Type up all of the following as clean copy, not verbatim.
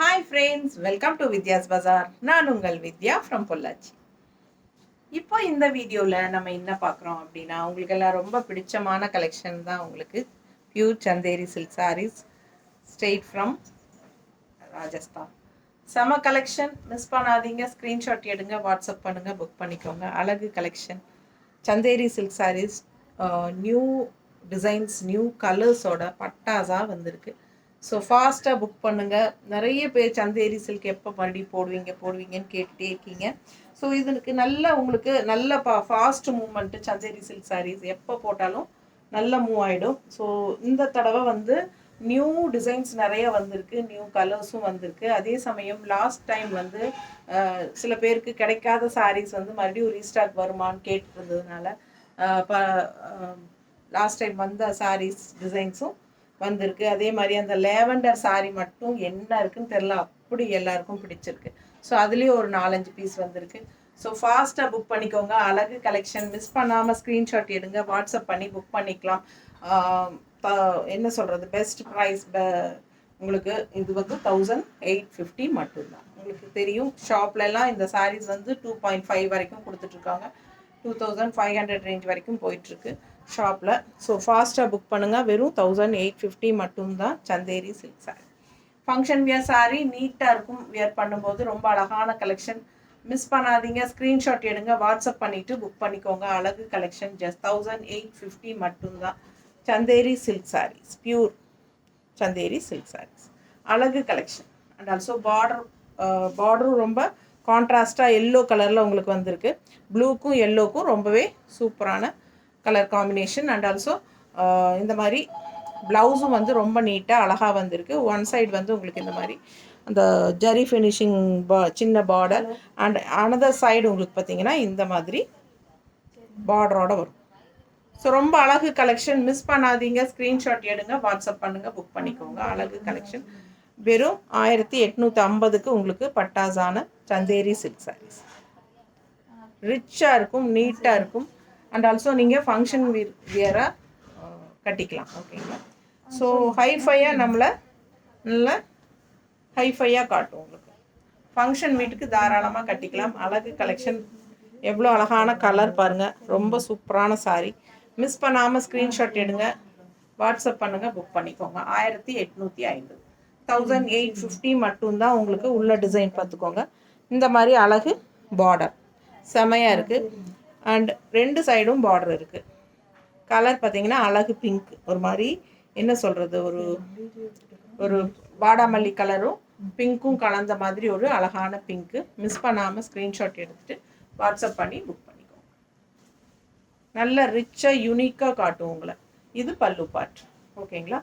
Hi friends, welcome to Vidya's Bazaar. நான் உங்கள் வித்யா from Pollachi. இப்போ இந்த வீடியோவில் நம்ம என்ன பார்க்குறோம் அப்படின்னா, உங்களுக்கு எல்லாம் ரொம்ப பிடிச்சமான கலெக்ஷன் தான். உங்களுக்கு pure Chanderi silk saris straight from Rajasthan. செம கலெக்ஷன், மிஸ் பண்ணாதீங்க. ஸ்க்ரீன்ஷாட் எடுங்க, வாட்ஸ்அப் பண்ணுங்கள், புக் பண்ணிக்கோங்க. அழகு collection Chanderi silk sarees, new designs, new கலர்ஸோட பட்டாஸாக வந்திருக்கு. ஸோ ஃபாஸ்ட்டாக புக் பண்ணுங்கள். நிறைய பேர் சந்தேரி சில்க் எப்போ மறுபடியும் போடுவீங்கன்னு கேட்டுகிட்டே இருக்கீங்க. ஸோ இதுக்கு உங்களுக்கு நல்ல fast movement. Chanderi silk saris எப்போ போட்டாலும் நல்ல மூவ் ஆகிடும். ஸோ இந்த தடவை நியூ டிசைன்ஸ் நிறைய வந்திருக்கு, நியூ கலர்ஸும் வந்திருக்கு. அதே சமயம் லாஸ்ட் டைம் சில பேருக்கு கிடைக்காத சாரீஸ் மறுபடியும் ரீஸ்டாக் வருமானு கேட்டு இருந்ததுனால லாஸ்ட் டைம் வந்த சாரீஸ் டிசைன்ஸும் வந்திருக்கு. அதே மாதிரி அந்த லேவண்டர் சாரீ மட்டும் என்ன இருக்குன்னு தெரில, அப்படி எல்லாருக்கும் பிடிச்சிருக்கு. ஸோ அதுலேயும் ஒரு 4-5 பீஸ் வந்திருக்கு. ஸோ ஃபாஸ்ட்டாக புக் பண்ணிக்கோங்க. அழகு கலெக்ஷன் மிஸ் பண்ணாமல் ஸ்க்ரீன்ஷாட் எடுங்க, வாட்ஸ்அப் பண்ணி புக் பண்ணிக்கலாம். என்ன சொல்கிறது, பெஸ்ட் ப்ரைஸ். உங்களுக்கு இது 1850 மட்டும்தான். உங்களுக்கு தெரியும், ஷாப்லலாம் இந்த சாரீஸ் 2.5 வரைக்கும் கொடுத்துட்ருக்காங்க. 2500 ரேஞ்ச் வரைக்கும் போயிட்டுருக்கு ஷாப்பில். ஸோ ஃபாஸ்ட்டாக புக் பண்ணுங்கள். வெறும் 1850 மட்டும்தான் Chanderi silk sari. Function wear sari நீட்டாக இருக்கும். வியர் பண்ணும்போது ரொம்ப அழகான கலெக்ஷன். மிஸ் பண்ணாதீங்க. ஸ்க்ரீன்ஷாட் எடுங்க, வாட்ஸ்அப் பண்ணிவிட்டு புக் பண்ணிக்கோங்க. அழகு கலெக்ஷன் ஜஸ்ட் 1850 மட்டும்தான். Chanderi silk saris, pure Chanderi silk saris, அழகு கலெக்ஷன். அண்ட் ஆல்சோ பார்டரும் ரொம்ப கான்ட்ராஸ்டாக எல்லோ கலரில் உங்களுக்கு வந்திருக்கு. ப்ளூக்கும் எல்லோக்கும் ரொம்பவே சூப்பரான கலர் காம்பினேஷன். அண்ட் ஆல்சோ இந்த மாதிரி ப்ளவுஸும் ரொம்ப நீட்டாக அழகாக வந்திருக்கு. ஒன் சைடு உங்களுக்கு இந்த மாதிரி அந்த ஜரி ஃபினிஷிங் சின்ன பார்டர், அண்ட் அனதர் சைடு உங்களுக்கு பார்த்தீங்கன்னா இந்த மாதிரி பார்டரோட வரும். ஸோ ரொம்ப அழகு கலெக்ஷன். மிஸ் பண்ணாதீங்க. ஸ்க்ரீன்ஷாட் எடுங்க, வாட்ஸ்அப் பண்ணுங்கள், புக் பண்ணிக்கோங்க. அழகு கலெக்ஷன் வெறும் 1850க்கு உங்களுக்கு பட்டாஸான சந்தேரி சில்க் சாரீஸ். ரிச்சாக இருக்கும், நீட்டாக இருக்கும். அண்ட் ஆல்சோ நீங்கள் ஃபங்க்ஷன் வியராக கட்டிக்கலாம். ஓகேங்களா? ஸோ ஹைஃபையாக நம்மளை நல்ல ஹைஃபையாக காட்டும். உங்களுக்கு ஃபங்க்ஷன் வீட்டுக்கு தாராளமாக கட்டிக்கலாம். அழகு கலெக்ஷன். எவ்வளோ அழகான கலர் பாருங்கள். ரொம்ப சூப்பரான சாரீ. மிஸ் பண்ணாமல் ஸ்க்ரீன்ஷாட் எடுங்க, வாட்ஸ்அப் பண்ணுங்கள், புக் பண்ணிக்கோங்க. 1850, 1850 மட்டும்தான். உங்களுக்கு உள்ள டிசைன் பார்த்துக்கோங்க. இந்த மாதிரி அழகு பார்டர் செமையாக இருக்குது. அண்ட் 2 சைடும் பார்டர் இருக்குது. கலர் பார்த்திங்கன்னா அழகு பிங்க், ஒரு மாதிரி என்ன சொல்கிறது, ஒரு வாடாமல்லி கலரும் பிங்க்கும் கலந்த மாதிரி ஒரு அழகான பிங்க்கு. மிஸ் பண்ணாமல் ஸ்க்ரீன்ஷாட் எடுத்துகிட்டு வாட்ஸ்அப் பண்ணி புக் பண்ணிக்கோங்க. நல்ல ரிச்சாக யூனிக்காக காட்டும் உங்களை. இது பல்லு பார்ட். ஓகேங்களா?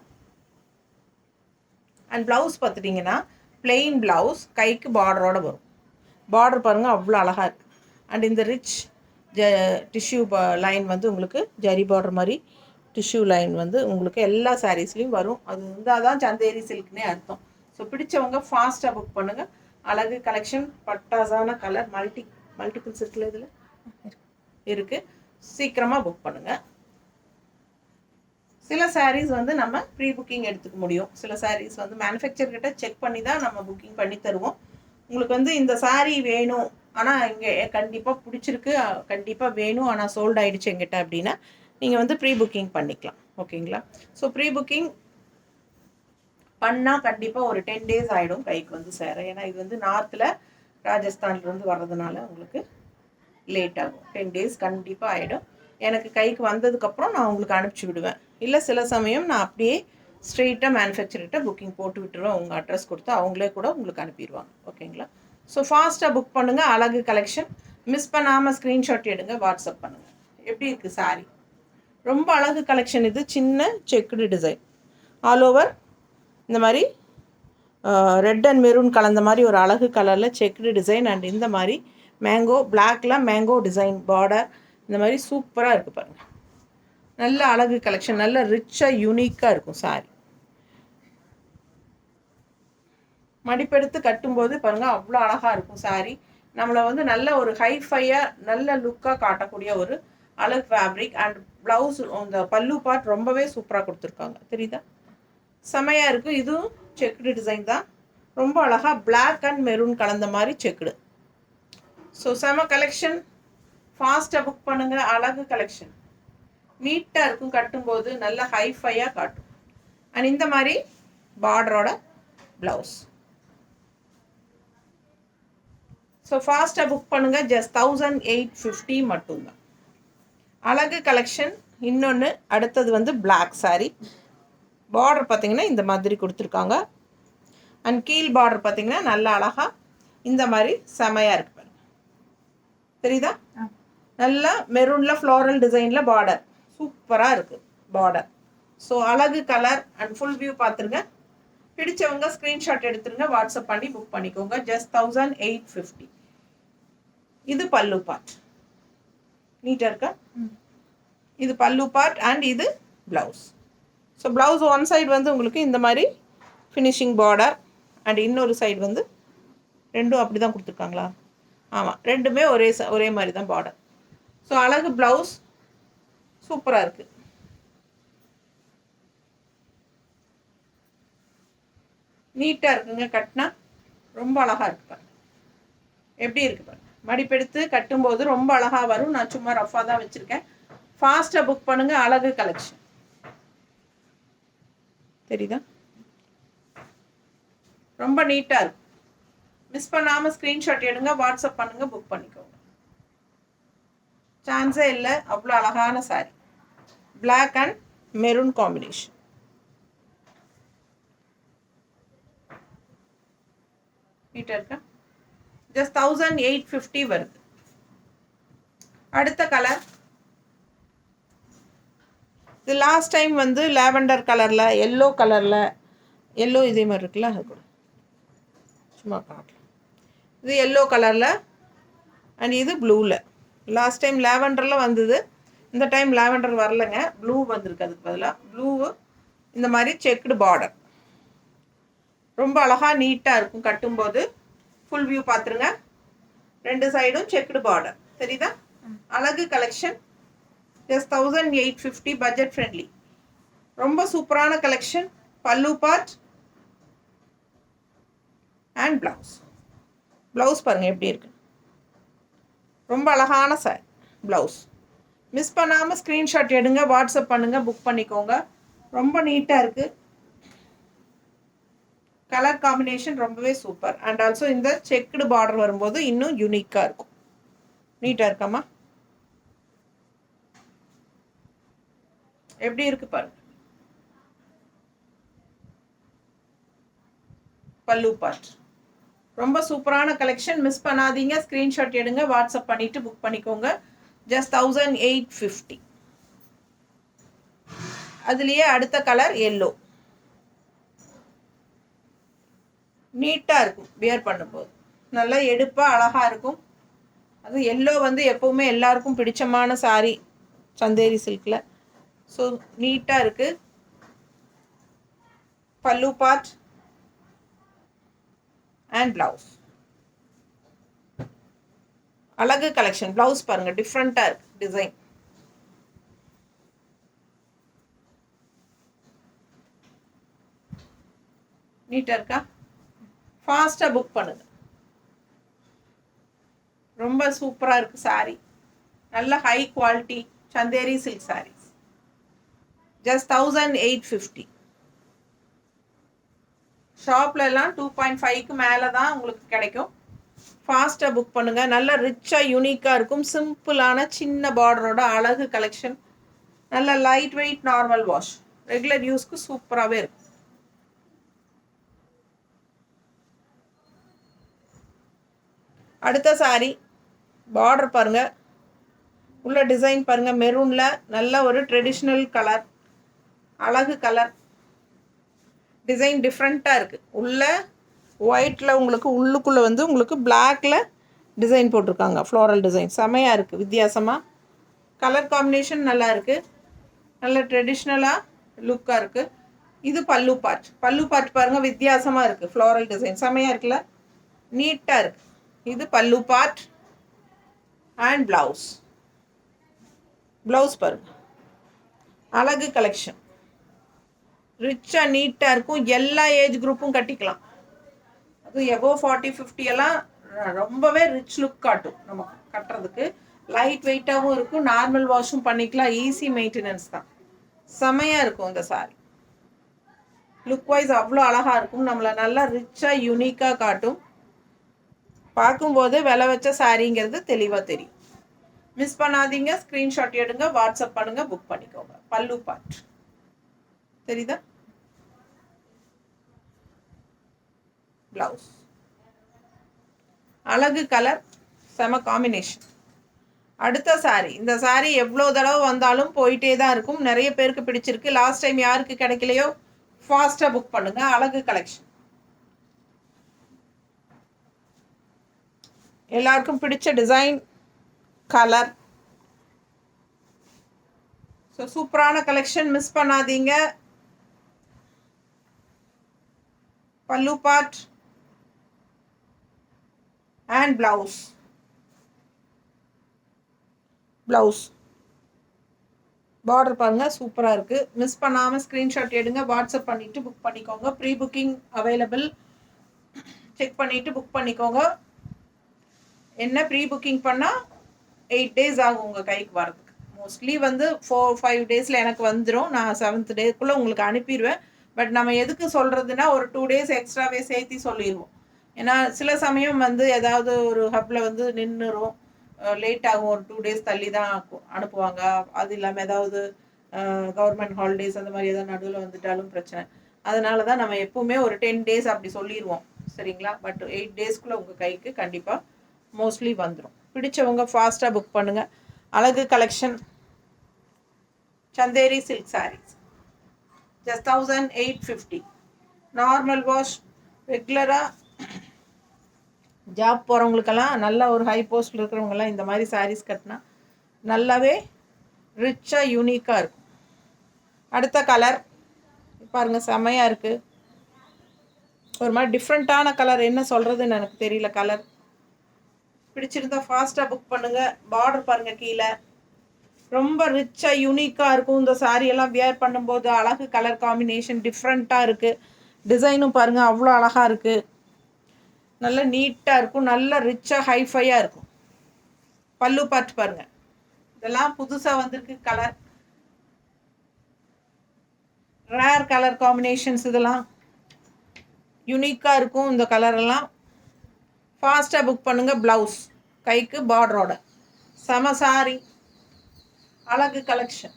அண்ட் ப்ளவுஸ் பார்த்துட்டிங்கன்னா பிளெயின் ப்ளவுஸ், கைக்கு பார்டரோடு வரும். பார்டர் பாருங்கள், அவ்வளோ அழகாக இருக்குது. அண்ட் இந்த ரிச் டிஷ்யூ லைன் உங்களுக்கு ஜரி பார்டர் மாதிரி டிஷ்யூ லைன் உங்களுக்கு எல்லா சாரீஸ்லேயும் வரும். அது இருந்தால் தான் சந்தேரி சில்க்னே அர்த்தம். ஸோ பிடிச்சவங்க ஃபாஸ்ட்டாக புக் பண்ணுங்கள். அழகு கலெக்ஷன், பட்டாசான கலர், மல்டிபிள்ஸ் இருக்குல்ல, இதில் இருக்குது. சீக்கிரமாக புக் பண்ணுங்கள். சில சாரீஸ் நம்ம ப்ரீ புக்கிங் எடுத்துக்க முடியும். சில சாரீஸ் மேனுஃபேக்சர்கிட்ட செக் பண்ணி தான் நம்ம புக்கிங் பண்ணி தருவோம். உங்களுக்கு இந்த சாரீ வேணும், ஆனால் இங்கே கண்டிப்பாக பிடிச்சிருக்கு, கண்டிப்பாக வேணும், ஆனால் சோல்ட் ஆகிடுச்சு எங்கிட்ட அப்படின்னா நீங்கள் ப்ரீ புக்கிங் பண்ணிக்கலாம். ஓகேங்களா? ஸோ ப்ரீ புக்கிங் பண்ணால் கண்டிப்பாக ஒரு 10 days ஆகிடும் கைக்கு சேர. ஏன்னா இது நார்த்தில் ராஜஸ்தான்லேருந்து வர்றதுனால உங்களுக்கு லேட் ஆகும். 10 days கண்டிப்பாக ஆகிடும். எனக்கு கைக்கு வந்ததுக்கப்புறம் நான் உங்களுக்கு அனுப்பிச்சி விடுவேன். இல்லை சில சமயம் நான் அப்படியே ஸ்ட்ரெயிட்டாக மேனுஃபேக்சர்கிட்ட புக்கிங் போட்டு விட்டுருவேன். உங்கள் அட்ரஸ் கொடுத்து அவங்களே கூட உங்களுக்கு அனுப்பிடுவாங்க. ஓகேங்களா? ஸோ ஃபாஸ்ட்டாக புக் பண்ணுங்கள். அழகு கலெக்ஷன். மிஸ் பண்ணாமல் ஸ்க்ரீன்ஷாட் எடுங்க, வாட்ஸ்அப் பண்ணுங்கள். எப்படி இருக்குது சாரீ? ரொம்ப அழகு கலெக்ஷன். இது சின்ன செக்குடு டிசைன், ஆல் ஓவர் இந்த மாதிரி ரெட் அண்ட் மெரூன் கலந்த மாதிரி ஒரு அழகு கலரில் செக்குடு டிசைன். அண்ட் இந்த மாதிரி மேங்கோ பிளாக்ல மேங்கோ டிசைன் பார்டர், இந்த மாதிரி சூப்பராக இருக்குது பாருங்கள். நல்ல அழகு கலெக்ஷன், நல்ல ரிச்சாக யூனிக்காக இருக்கும் சாரீ. மடிப்பெடுத்து கட்டும்போது பாருங்கள் அவ்வளோ அழகாக இருக்கும் சாரீ. நம்மளை நல்ல ஒரு ஹைஃபையாக நல்ல லுக்காக காட்டக்கூடிய ஒரு அழகு ஃபேப்ரிக். அண்ட் ப்ளவுஸ், அந்த பல்லு பார்ட் ரொம்பவே சூப்பராக கொடுத்துருக்காங்க. தெரியுதா? செமையாக இருக்குது. இதுவும் செக்குடு டிசைன் தான். ரொம்ப அழகாக பிளாக் அண்ட் மெரூன் கலந்த மாதிரி செக்குடு. ஸோ செம கலெக்ஷன், ஃபாஸ்ட்டாக புக் பண்ணுங்கள். அழகு கலெக்ஷன், நீட்டாக இருக்கும், கட்டும்போது நல்ல ஹைஃபையாக காட்டும். அண்ட் இந்த மாதிரி பார்டரோட ப்ளவுஸ். ஸோ ஃபாஸ்ட்டாக புக் பண்ணுங்கள். ஜஸ்ட் 1850 மட்டும்தான். அழகு கலெக்ஷன். இன்னொன்று அடுத்தது வந்து பிளாக் சாரீ. பார்டர் பார்த்திங்கன்னா இந்த மாதிரி கொடுத்துருக்காங்க. அண்ட் கீழ் பார்டர் பார்த்திங்கன்னா நல்லா அழகாக இந்த மாதிரி செமையாக இருக்கு பாருங்க. தெரியுதா? நல்லா மெரூனில் ஃப்ளோரல் டிசைனில் பார்டர் சூப்பராக இருக்குது பார்டர். ஸோ அழகு கலர் அண்ட் ஃபுல் வியூ பார்த்துருங்க. பிடிச்சவங்க ஸ்க்ரீன்ஷாட் எடுத்துருங்க, வாட்ஸ்அப் பண்ணி புக் பண்ணிக்கோங்க. ஜஸ்ட் 1850. இது பல்லு பார்ட். நீட்டாக இருக்கா? இது பல்லு பார்ட் அண்ட் இது blouse. So blouse one side வந்து உங்களுக்கு இந்த மாதிரி ஃபினிஷிங் பார்டர் அண்ட் இன்னொரு சைடு வந்து ரெண்டும் அப்படி தான் கொடுத்துருக்காங்களா? ஆமாம், ரெண்டுமே ஒரே மாதிரி தான் பார்டர். ஸோ அழகு ப்ளவுஸ் சூப்பராக இருக்குது. நீட்டாக இருக்குங்க, கட்டினா ரொம்ப அழகாக இருக்கு பாருங்க. எப்படி இருக்கு பாருங்க. மடிப்பெடுத்து கட்டும்போது ரொம்ப அழகாக வரும். நான் சும்மா ரஃபாக தான் வச்சுருக்கேன். ஃபாஸ்ட்டாக புக் பண்ணுங்கள். அழகு கலெக்ஷன். தெரியுதா? ரொம்ப நீட்டாக இருக்கும். மிஸ் பண்ணாமல் ஸ்க்ரீன்ஷாட் எடுங்க, வாட்ஸ்அப் பண்ணுங்கள், புக் பண்ணிக்கோங்க. சான்ஸே இல்லை, அவ்வளோ அழகான sari. Black and maroon combination. நீட்டாக இருக்கா? ஜஸ்ட் 1850 வருது. அடுத்த கலர் இது லாஸ்ட் டைம் வந்து லாவெண்டர் கலரில், எல்லோ கலரில், எல்லோ இதே மாதிரி இருக்குல்ல, அது கூட சும்மா காட்டலாம். இது எல்லோ கலரில் அண்ட் இது ப்ளூவில். லாஸ்ட் டைம் லாவெண்டரில் வந்தது, இந்த டைம் லாவெண்டர் வரலைங்க, ப்ளூ வந்திருக்கு. அதுக்கு பதிலாக ப்ளூவு இந்த மாதிரி செக்குடு பார்டர். ரொம்ப அழகாக நீட்டாக இருக்கும் கட்டும்போது. ஃபுல் வியூ பார்த்துருங்க. ரெண்டு சைடும் செக்குடு பார்டர். தெரியுதா? அழகு கலெக்ஷன். ஜஸ்ட் 1850. Budget friendly. ரொம்ப சூப்பரான கலெக்ஷன். பல்லு பார்ட் அண்ட் ப்ளவுஸ். ப்ளவுஸ் பாருங்கள் எப்படி இருக்கு. ரொம்ப அழகான சாரி ப்ளவுஸ். மிஸ் பண்ணாமல் ஸ்க்ரீன்ஷாட் எடுங்க, வாட்ஸ்அப் பண்ணுங்கள், புக் பண்ணிக்கோங்க. ரொம்ப நீட்டாக இருக்குது. கலர் காம்பினேஷன் ரொம்பவே சூப்பர். அண்ட் ஆல்சோ இந்த செக்குடு பார்டர் வரும்போது இன்னும் யூனிக்காக இருக்கும். நீட்டாக இருக்காமா? எப்படி இருக்கு பாருங்க. பல்லு பார்ட் ரொம்ப சூப்பரான கலெக்ஷன். மிஸ் பண்ணாதீங்க. ஸ்க்ரீன்ஷாட் எடுங்க, வாட்ஸ்அப் பண்ணிட்டு புக் பண்ணிக்கோங்க. ஜஸ்ட் 1850. அதுலேயே அடுத்த கலர் எல்லோ. நீட்டாக இருக்கும் வியர் பண்ணும்போது. நல்லா எடுப்பாக அழகாக இருக்கும். அது எல்லோ வந்து எப்போவுமே எல்லாருக்கும் பிடிச்சமான சாரி சந்தேரி சில்கில். ஸோ நீட்டாக இருக்குது. பல்லு பார்ட் அண்ட் ப்ளவுஸ். அழகு கலெக்ஷன். ப்ளவுஸ் பாருங்கள், டிஃப்ரெண்ட்டாக இருக்குது டிசைன். நீட்டாக இருக்கா? ஃபாஸ்ட்டாக புக் பண்ணுங்க. ரொம்ப சூப்பராக இருக்குது சாரி. நல்ல high quality Chanderi silk saris. Just 1850. ஷாப்லலாம் 2.5க்கு மேலே தான் உங்களுக்கு கிடைக்கும். ஃபாஸ்ட்டாக புக் பண்ணுங்கள். நல்ல ரிச்சாக யூனிக்காக இருக்கும். சிம்பிளான சின்ன பார்டரோட அழகு கலெக்ஷன். நல்ல light weight normal wash. Regular யூஸ்க்கு சூப்பராகவே இருக்கும். அடுத்த சாரி பார்டர் பாருங்கள். உள்ள டிசைன் பாருங்கள். மெரூனில் நல்ல ஒரு ட்ரெடிஷ்னல் கலர், அழகு கலர். டிசைன் டிஃப்ரெண்ட்டாக இருக்குது. உள்ள ஒயிட்டில் உங்களுக்கு உள்ளுக்குள்ளே வந்து உங்களுக்கு பிளாக்கில் டிசைன் போட்டிருக்காங்க. ஃப்ளோரல் டிசைன் செமையாக இருக்குது. வித்தியாசமாக கலர் காம்பினேஷன் நல்லா இருக்குது. நல்ல ட்ரெடிஷ்னலாக லுக்காக இருக்குது. இது பல்லு பார்ட். பல்லு பார்ட் பாருங்கள், வித்தியாசமாக இருக்குது. ஃப்ளோரல் டிசைன் செமையாக இருக்குல்ல, நீட்டாக இருக்குது. இது pallu part and blouse. Blouse பாருங்கள், அழகு கலெக்ஷன். ரிச்சாக நீட்டாக இருக்கும். எல்லா ஏஜ் குரூப்பும் கட்டிக்கலாம். எபோவ் 40-50 எல்லாம் ரொம்பவே ரிச் லுக் காட்டும் நமக்கு கட்டுறதுக்கு. லைட் வெயிட்டாகவும் இருக்கும், நார்மல் வாஷும் பண்ணிக்கலாம், ஈஸி மெயின்டெனன்ஸ் தான். செமையாக இருக்கும் இந்த சாரி. லுக் வைஸ் அவ்வளோ அழகாக இருக்கும், நம்மளை நல்லா ரிச்சாக யூனிக்காக காட்டும். பார்க்கும்போது விலை வச்ச சாரிங்கிறது தெளிவாக தெரியும். மிஸ் பண்ணாதீங்க, ஸ்க்ரீன்ஷாட் எடுங்க, வாட்ஸ்அப் பண்ணுங்க, புக் பண்ணிக்கோங்க. பல்லு பார்ட் தெரியுதா? பிளவுஸ் அழகு கலர், செம காம்பினேஷன். அடுத்த சாரி. இந்த சாரி எவ்வளோ தடவை வந்தாலும் போயிட்டே தான் இருக்கும், நிறைய பேருக்கு பிடிச்சிருக்கு. லாஸ்ட் டைம் யாருக்கு கிடைக்கலையோ ஃபாஸ்ட்டாக புக் பண்ணுங்க. அழகு கலெக்ஷன், எல்லாருக்கும் பிடிச்ச டிசைன், கலர். ஸோ சூப்பரான கலெக்ஷன், மிஸ் பண்ணாதீங்க. பல்லு பார்ட் அண்ட் பிளவுஸ். பார்டர் பாருங்க, சூப்பராக இருக்குது. மிஸ் பண்ணாமல் ஸ்க்ரீன்ஷாட் எடுங்க, வாட்ஸ்அப் பண்ணிவிட்டு புக் பண்ணிக்கோங்க. ப்ரீ புக்கிங் அவைலபிள், செக் பண்ணிவிட்டு புக் பண்ணிக்கோங்க. என்ன ப்ரீ புக்கிங் பண்ணால் 8 days ஆகும் உங்கள் கைக்கு வரதுக்கு. மோஸ்ட்லி வந்து 4-5 days எனக்கு வந்துடும். நான் 7th டேக்குள்ளே உங்களுக்கு அனுப்பிடுவேன். பட் நம்ம எதுக்கு சொல்கிறதுனா, ஒரு 2 days எக்ஸ்ட்ராவே சேர்த்து சொல்லிடுவோம். ஏன்னா சில சமயம் வந்து ஏதாவது ஒரு ஹப்பில் வந்து நின்றுரும், லேட் ஆகும், ஒரு 2 days தள்ளி தான் அனுப்புவாங்க. அது இல்லாமல் ஏதாவது கவர்மெண்ட் ஹாலிடேஸ் அந்த மாதிரி ஏதாவது நடுவில் வந்துட்டாலும் பிரச்சனை. அதனால தான் நம்ம எப்பவுமே ஒரு 10 days அப்படி சொல்லிடுவோம், சரிங்களா? பட் 8 daysக்குள்ளே உங்கள் கைக்கு கண்டிப்பாக மோஸ்ட்லி வந்துடும். பிடிச்சவங்க ஃபாஸ்ட்டாக புக் பண்ணுங்கள். அழகு collection, Chanderi silk saris, just 1850. Normal wash, ரெகுலராக ஜாப் போகிறவங்களுக்கெல்லாம், நல்ல ஒரு ஹை போஸ்ட்டில் இருக்கிறவங்கெல்லாம் இந்த மாதிரி சாரீஸ் கட்டினா நல்லாவே ரிச்சாக யூனிக்காக இருக்கும். அடுத்த கலர் பாருங்கள், செமையாக இருக்குது. ஒரு மாதிரி டிஃப்ரெண்ட்டான கலர், என்ன சொல்கிறதுன்னு எனக்கு தெரியல. கலர் பிடிச்சிருந்தா ஃபாஸ்ட்டாக புக் பண்ணுங்கள். பார்டர் பாருங்கள், கீழே ரொம்ப ரிச்சாக யூனிக்காக இருக்கும். இந்த சாரியெல்லாம் வியர் பண்ணும்போது அழகு கலர் காம்பினேஷன் டிஃப்ரெண்ட்டாக இருக்குது. டிசைனும் பாருங்கள், அவ்வளோ அழகாக இருக்குது. நல்ல நீட்டாக இருக்கும், நல்ல ரிச்சாக ஹைஃபையாக இருக்கும். பல்லு பார்த்து பாருங்கள், இதெல்லாம் புதுசாக வந்திருக்கு கலர், ரேர் கலர் காம்பினேஷன்ஸ். இதெல்லாம் யூனிக்காக இருக்கும் இந்த கலரெல்லாம். ஃபாஸ்ட்டாக புக் பண்ணுங்கள். ப்ளவுஸ் கைக்கு பார்டரோட, செம சாரி, அழகு கலெக்ஷன்.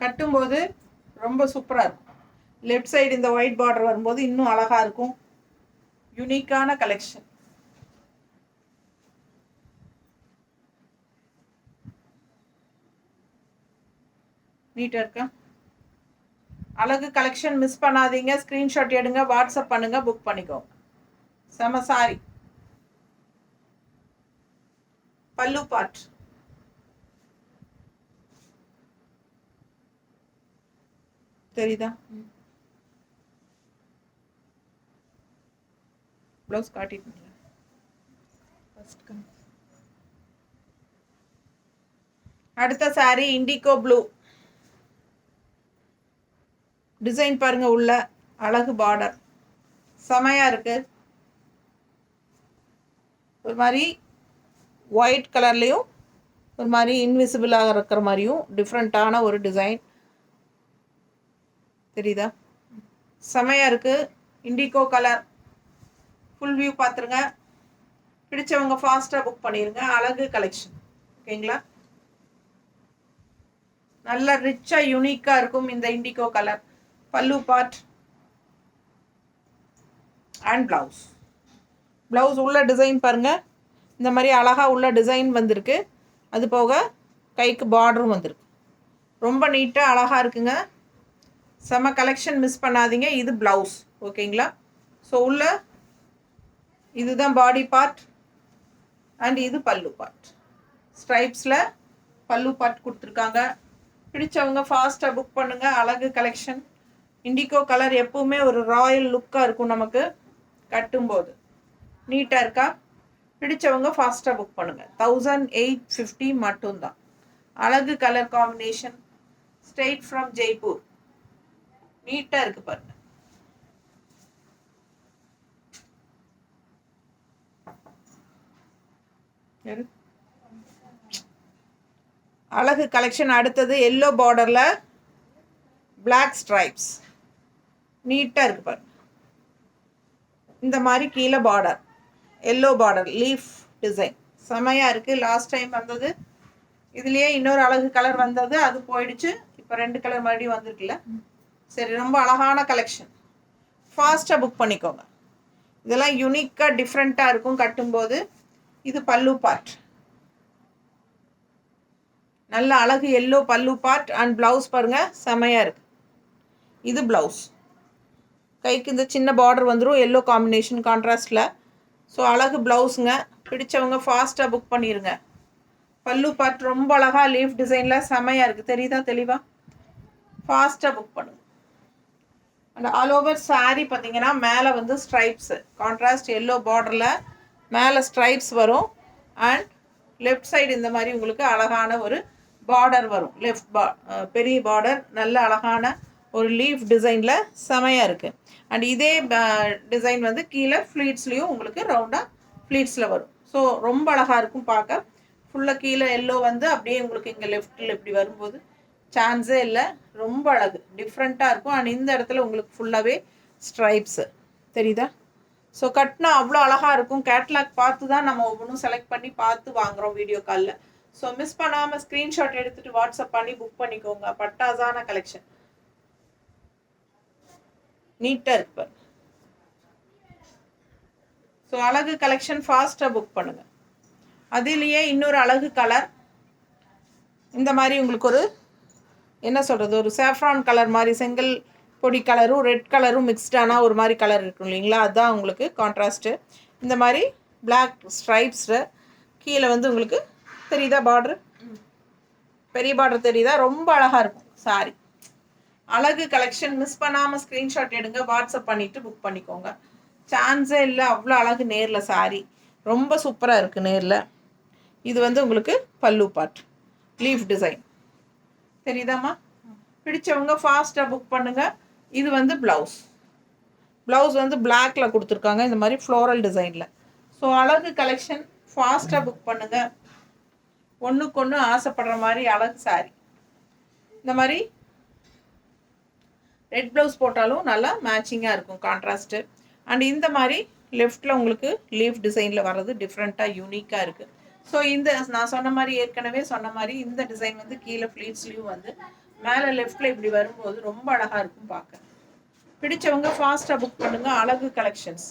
கட்டும்போது ரொம்ப சூப்பராக இருக்கும். லெஃப்ட் சைடு இந்த ஒயிட் பார்டர் வரும்போது இன்னும் அழகாக இருக்கும். யூனிக்கான கலெக்ஷன். நீட்டாக இருக்கா? அழகு கலெக்ஷன், மிஸ் பண்ணாதீங்க. ஸ்க்ரீன்ஷாட் எடுங்க, வாட்ஸ்அப் பண்ணுங்க, புக் பண்ணிக்கோங்க. செம சாரி. பல்லு பார்ட் தெரியுதா? ப்ளவுஸ் காட்டிட்டு அடுத்த சாரி இண்டிகோ ப்ளூ. டிசைன் பாருங்க, உள்ள அழகு பார்டர், செமையா இருக்கு. ஒரு மாதிரி ஒயிட் கலர்லேயும் ஒரு மாதிரி இன்விசிபிளாக இருக்கிற மாதிரியும் டிஃப்ரெண்ட்டான ஒரு டிசைன் தெரியுதா? செமையாக இருக்குது. இண்டிகோ கலர், ஃபுல் வியூ பார்த்துருங்க. பிடிச்சவங்க ஃபாஸ்ட்டாக புக் பண்ணிடுங்க. அழகு கலெக்ஷன், ஓகேங்களா? நல்ல ரிச்சாக யூனிக்காக இருக்கும் இந்த இண்டிகோ கலர். பல்லு பார்ட் அண்ட் ப்ளவுஸ். ப்ளவுஸ் உள்ள டிசைன் பாருங்கள், இந்த மாதிரி அழகாக உள்ள டிசைன் வந்திருக்கு. அது போக கைக்கு பார்டரும் வந்திருக்கு. ரொம்ப நீட்டாக அழகாக இருக்குங்க. செம கலெக்ஷன், மிஸ் பண்ணாதீங்க. இது ப்ளவுஸ், ஓகேங்களா? ஸோ உள்ள இதுதான் பாடி பார்ட் அண்ட் இது பல்லு பார்ட். ஸ்ட்ரைப்ஸில் பல்லு பார்ட் கொடுத்துருக்காங்க. பிடிச்சவங்க ஃபாஸ்ட்டாக புக் பண்ணுங்கள். அழகு கலெக்ஷன். இண்டிகோ கலர் எப்பவுமே ஒரு ராயல் லுக்காக இருக்கும் நமக்கு கட்டும்போது. நீட்டாக இருக்கா? பிடிச்சவங்க ஃபாஸ்ட்டாக புக் பண்ணுங்கள். 1850 மட்டும்தான். அழகு colour combination, straight from Jaipur. நீட்டாக இருக்கு பாருங்க. அழகு கலெக்ஷன். அடுத்தது எல்லோ பார்டர்ல பிளாக் ஸ்ட்ரைப்ஸ். நீட்டாக இருக்கு பாருங்க. இந்த மாதிரி கீழே border, yellow border leaf design செமையாக இருக்குது. லாஸ்ட் டைம் வந்தது இதுலேயே இன்னொரு அழகு கலர் வந்தது, அது போயிடுச்சு. இப்போ 2 கலர் மறுபடியும் வந்திருக்குல்ல. சரி, ரொம்ப அழகான கலெக்ஷன். ஃபாஸ்ட்டாக புக் பண்ணிக்கோங்க. இதெல்லாம் யூனிக்காக டிஃப்ரெண்ட்டாக இருக்கும் கட்டும்போது. இது பல்லு பார்ட், நல்ல அழகு எல்லோ பல்லு பார்ட். அண்ட் ப்ளவுஸ் பாருங்கள் செமையாக இருக்குது. இது ப்ளவுஸ், கைக்கு இந்த சின்ன பார்டர் வந்துடும் எல்லோ காம்பினேஷன் கான்ட்ராஸ்டில். ஸோ அழகு ப்ளவுஸுங்க. பிடிச்சவங்க ஃபாஸ்ட்டாக புக் பண்ணிடுங்க. பல்லு பார்ட் ரொம்ப அழகாக லீஃப் டிசைனில் செமையாக இருக்குது. தெரியுதா தெளிவாக? ஃபாஸ்ட்டாக புக் பண்ணுங்க. அண்ட் ஆல் ஓவர் சாரீ பார்த்தீங்கன்னா மேலே வந்து ஸ்ட்ரைப்ஸு, கான்ட்ராஸ்ட் எல்லோ பார்டரில் மேலே ஸ்ட்ரைப்ஸ் வரும். அண்ட் லெஃப்ட் சைடு இந்த மாதிரி உங்களுக்கு அழகான ஒரு பார்டர் வரும். பெரிய பார்டர், நல்ல அழகான ஒரு லீஃப் டிசைனில் செமையாக இருக்குது. அண்ட் இதே டிசைன் வந்து கீழே ஃப்ளீட்ஸ்லேயும் உங்களுக்கு ரவுண்டாக ஃப்ளீட்ஸில் வரும். ஸோ ரொம்ப அழகாக இருக்கும் பார்க்க. ஃபுல்லாக கீழே எல்லோ வந்து அப்படியே உங்களுக்கு இங்கே லெஃப்ட்டில் இப்படி வரும்போது சான்ஸே இல்லை. ரொம்ப அழகு, டிஃப்ரெண்ட்டாக இருக்கும். அண்ட் இந்த இடத்துல உங்களுக்கு ஃபுல்லாகவே ஸ்ட்ரைப்ஸு தெரியுதா? ஸோ கட்டினா அவ்வளோ அழகாக இருக்கும். கேட்லாக் பார்த்து தான் நம்ம ஒவ்வொன்றும் செலக்ட் பண்ணி பார்த்து வாங்குகிறோம் வீடியோ காலில். ஸோ மிஸ் பண்ணாமல் ஸ்க்ரீன்ஷாட் எடுத்துகிட்டு வாட்ஸ்அப் பண்ணி புக் பண்ணிக்கோங்க. பட்டாசான கலெக்ஷன், நீட்டாக இருக்கு. ஸோ அழகு கலெக்ஷன் ஃபாஸ்ட்டாக புக் பண்ணுங்கள். அதுலேயே இன்னொரு அழகு கலர், இந்த மாதிரி உங்களுக்கு ஒரு என்ன சொல்கிறது, ஒரு சேஃப்ரான் கலர் மாதிரி, செங்கல் பொடி கலரும் ரெட் கலரும் மிக்ஸ்டான ஒரு மாதிரி கலர் இருக்கும் இல்லைங்களா, அதுதான் உங்களுக்கு கான்ட்ராஸ்ட்டு. இந்த மாதிரி பிளாக் ஸ்ட்ரைப்ஸு கீழே வந்து உங்களுக்கு தெரியுதா பார்டரு, பெரிய பார்டர் தெரியுதா? ரொம்ப அழகாக இருக்கும் சாரி. அழகு கலெக்ஷன். மிஸ் பண்ணாமல் ஸ்க்ரீன்ஷாட் எடுங்க, வாட்ஸ்அப் பண்ணிவிட்டு புக் பண்ணிக்கோங்க. சான்ஸே இல்லை, அவ்வளோ அழகு நேரில் சாரி. ரொம்ப சூப்பராக இருக்குது நேரில். இது வந்து உங்களுக்கு பல்லு பார்ட், லீஃப் டிசைன் தெரியுதாம்மா? பிடிச்சவங்க ஃபாஸ்ட்டாக புக் பண்ணுங்கள். இது வந்து ப்ளவுஸ். ப்ளவுஸ் வந்து பிளாக்ல கொடுத்துருக்காங்க இந்த மாதிரி ஃப்ளோரல் டிசைனில். ஸோ அழகு கலெக்ஷன், ஃபாஸ்ட்டாக புக் பண்ணுங்கள். ஒன்றுக்கு ஒன்று ஆசைப்படுற மாதிரி அழகு சாரி. இந்த மாதிரி ரெட் ப்ளவுஸ் போட்டாலும் நல்லா மேட்சிங்காக இருக்கும், கான்ட்ராஸ்ட்டு. அண்ட் இந்த மாதிரி லெஃப்டில் உங்களுக்கு லீஃப் டிசைனில் வர்றது டிஃப்ரெண்ட்டாக யூனிக்காக இருக்குது. ஸோ இந்த நான் சொன்ன மாதிரி, ஏற்கனவே சொன்ன மாதிரி இந்த டிசைன் வந்து கீழே ஃப்ளீட்ஸ்லேயும் வந்து மேலே லெஃப்டில் இப்படி வரும்போது ரொம்ப அழகாக இருக்கும் பார்க்க. பிடிச்சவங்க ஃபாஸ்ட்டாக புக் பண்ணுங்கள். அழகு கலெக்ஷன்ஸ்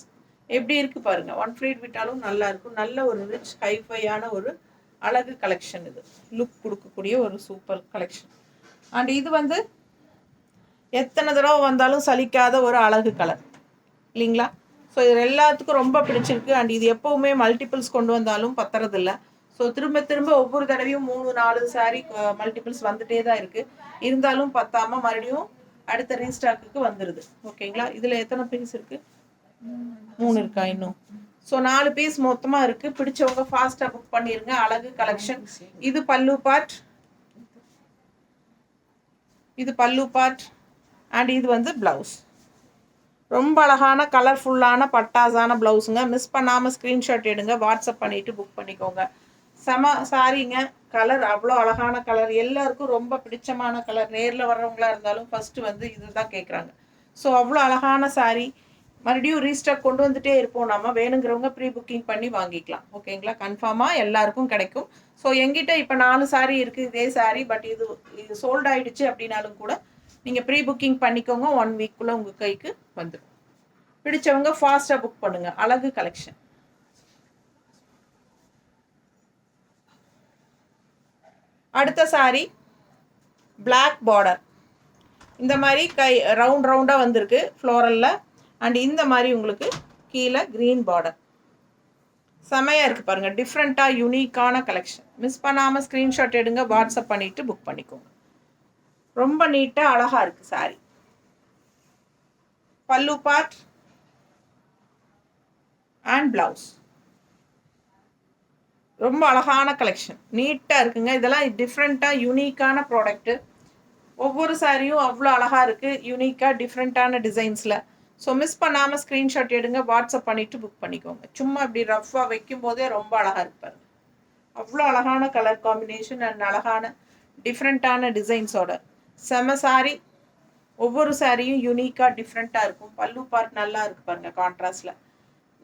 எப்படி இருக்குது பாருங்கள். 1 ஃப்ளீட் விட்டாலும் நல்லாயிருக்கும். நல்ல ஒரு ரிச் ஹைஃபையான ஒரு அழகு கலெக்ஷன். இது லுக் கொடுக்கக்கூடிய ஒரு சூப்பர் கலெக்ஷன். அண்ட் இது வந்து எத்தனை தடவை வந்தாலும் சலிக்காத ஒரு அழகு கலர் இல்லைங்களா? ஸோ இது எல்லாத்துக்கும் ரொம்ப பிடிச்சிருக்கு. அண்ட் இது எப்போவுமே மல்டிபிள்ஸ் கொண்டு வந்தாலும் பத்துறதில்ல. ஸோ திரும்ப திரும்ப ஒவ்வொரு தடவையும் 3-4 சாரீ மல்டிபிள்ஸ் வந்துட்டே தான் இருக்குது. இருந்தாலும் பத்தாமல் மறுபடியும் அடுத்த ரீஸ்டாக்குக்கு வந்துடுது. ஓகேங்களா? இதில் எத்தனை பீஸ் இருக்குது? 3 இருக்கா இன்னும்? ஸோ 4 பீஸ் மொத்தமாக இருக்குது. பிடிச்சவங்க ஃபாஸ்ட்டாக புக் பண்ணிடுங்க. அழகு கலெக்ஷன். இது பல்லு பார்ட், இது பல்லு பார்ட். அண்ட் இது வந்து ப்ளவுஸ். ரொம்ப அழகான கலர்ஃபுல்லான பட்டாசான ப்ளவுஸுங்க. மிஸ் பண்ணாமல் ஸ்க்ரீன்ஷாட் எடுங்க, வாட்ஸ்அப் பண்ணிவிட்டு புக் பண்ணிக்கோங்க. செம சாரிங்க. கலர் அவ்வளோ அழகான கலர், எல்லாருக்கும் ரொம்ப பிடிச்சமான கலர். நேரில் வர்றவங்களா இருந்தாலும் ஃபஸ்ட்டு வந்து இது தான் கேட்குறாங்க. ஸோ அவ்வளோ அழகான சாரீ. மறுபடியும் ரீஸ்டாக் கொண்டு வந்துகிட்டே இருப்போம். நம்ம வேணுங்கிறவங்க ப்ரீ புக்கிங் பண்ணி வாங்கிக்கலாம். ஓகேங்களா? கன்ஃபார்மாக எல்லாருக்கும் கிடைக்கும். ஸோ எங்கிட்ட இப்போ 4 சாரீ இருக்குது இதே சாரீ. பட் இது சோல்ட் ஆகிடுச்சு அப்படின்னாலும் கூட நீங்கள் ப்ரீ புக்கிங் பண்ணிக்கோங்க. 1 வீக்குள்ளே உங்கள் கைக்கு வந்துடும். பிடிச்சவங்க ஃபாஸ்ட்டாக புக் பண்ணுங்கள். அழகு கலெக்ஷன். அடுத்த சாரீ பிளாக் பார்டர், இந்த மாதிரி கை ரவுண்டாக வந்திருக்கு ஃப்ளோரலில். அண்ட் இந்த மாதிரி உங்களுக்கு கீழே க்ரீன் பார்டர் செமையாக இருக்குது பாருங்கள். டிஃப்ரெண்ட்டாக யூனிக்கான கலெக்ஷன். மிஸ் பண்ணாமல் ஸ்க்ரீன்ஷாட் எடுங்க, வாட்ஸ்அப் பண்ணிவிட்டு புக் பண்ணிக்கோங்க. ரொம்ப நீட்டாக அழகாக இருக்குது சாரீ. பல்லு பார்ட் அண்ட் ப்ளவுஸ் ரொம்ப அழகான கலெக்ஷன், நீட்டாக இருக்குங்க. இதெல்லாம் டிஃப்ரெண்ட்டாக யூனிக்கான ப்ராடக்ட்டு. ஒவ்வொரு சாரியும் அவ்வளோ அழகாக இருக்குது, யூனிக்காக டிஃப்ரெண்ட்டான டிசைன்ஸில். ஸோ மிஸ் பண்ணாமல் ஸ்க்ரீன்ஷாட் எடுங்க, வாட்ஸ்அப் பண்ணிவிட்டு புக் பண்ணிக்கோங்க. சும்மா இப்படி ரஃப்பாக வைக்கும் போதே ரொம்ப அழகாக இருப்பார். அவ்வளோ அழகான கலர் காம்பினேஷன் அண்ட் அழகான டிஃப்ரெண்ட்டான டிசைன்ஸோட செம சாரி. ஒவ்வொரு சாரியும் யூனிக்காக டிஃப்ரெண்ட்டாக இருக்கும். பல்லு பார்ட் நல்லா இருக்குது பாருங்கள், கான்ட்ராஸ்டில்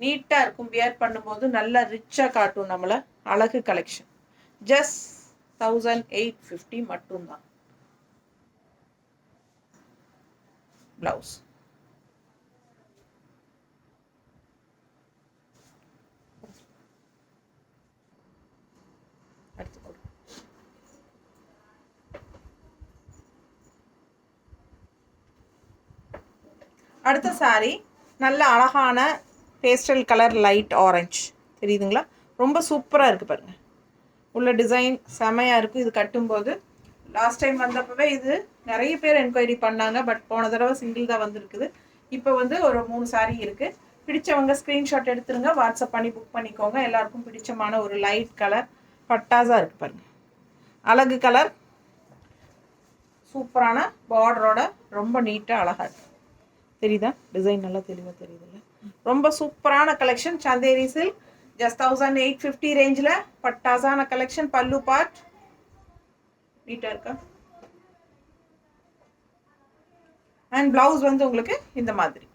நீட்டாக இருக்கும். வியர் பண்ணும்போது நல்லா ரிச்சாக காட்டும் நம்மளை. அழகு கலெக்ஷன். ஜஸ்ட் 1850 மட்டும்தான். ப்ளவுஸ் அடுத்த சாரி நல்ல அழகான பேஸ்டல் கலர் லைட் ஆரஞ்சு தெரியுதுங்களா? ரொம்ப சூப்பராக இருக்குது பாருங்கள். உள்ள டிசைன் செமையாக இருக்கும். இது கட்டும்போது லாஸ்ட் டைம் வந்தப்பவே இது நிறைய பேர் என்கொயரி பண்ணாங்க. பட் போன தடவை சிங்கிள் தான் வந்திருக்குது. இப்போ வந்து ஒரு 3 சாரி இருக்குது. பிடிச்சவங்க ஸ்க்ரீன்ஷாட் எடுத்துருங்க, வாட்ஸ்அப் பண்ணி புக் பண்ணிக்கோங்க. எல்லாருக்கும் பிடிச்சமான ஒரு லைட் கலர் பட்டாஸாக இருக்குது பாருங்கள். அழகு கலர், சூப்பரான பார்டரோட ரொம்ப நீட்டாக அழகாக இருக்குது. தெரியுதா? டிசைன் நல்லா தெளிவாக தெரியுதுல்ல? ரொம்ப சூப்பரான கலெக்ஷன். சந்தேரி சில்க் ஜஸ்ட் 1850 ரேஞ்சில் பட்டாசான கலெக்ஷன். பல்லு பார்ட் நீட்டாக இருக்கா? அண்ட் பிளவுஸ் வந்து உங்களுக்கு இந்த மாதிரி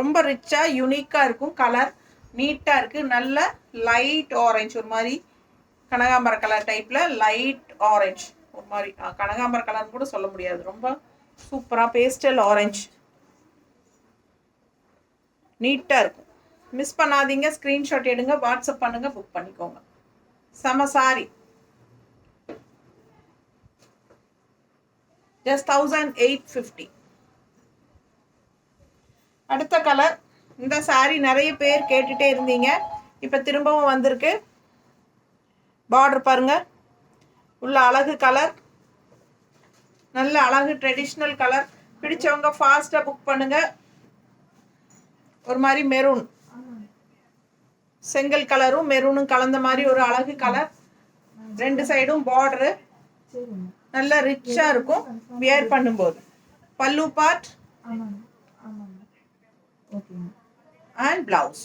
ரொம்ப ரிச்சாக யூனிக்காக இருக்கும். கலர் நீட்டாக இருக்குது. நல்ல லைட் ஆரஞ்சு, ஒரு மாதிரி கனகாம்பர கலர் டைப்பில் லைட் ஆரஞ்சு, ஒரு மாதிரி கனகாம்பர கலர் கூட சொல்ல முடியாது, ரொம்ப சூப்பராக பேஸ்டல் ஆரஞ்சு நீட்டாக இருக்கும். மிஸ் பண்ணாதீங்க, ஸ்க்ரீன்ஷாட் எடுங்க, வாட்ஸ்அப் பண்ணுங்கள், புக் பண்ணிக்கோங்க. செம சாரி. ஜஸ்ட் 1850. அடுத்த கலர். இந்த சாரி நிறைய பேர் கேட்டுகிட்டே இருந்தீங்க, இப்போ திரும்பவும் வந்திருக்கு. பார்டர் பாருங்க, உள்ள அழகு கலர், நல்ல அழகு ட்ரெடிஷ்னல் கலர். பிடிச்சவங்க ஃபாஸ்ட்டாக புக் பண்ணுங்க. ஒரு மாதிரி மெரூன், செங்கல் கலரும் மெரூனும் கலந்த மாதிரி ஒரு அழகு கலர். 2 சைடும் பார்டரு நல்ல ரிச்சாக இருக்கும் வியர் பண்ணும்போது. பல்லு பார்ட் அண்ட் பிளவுஸ்.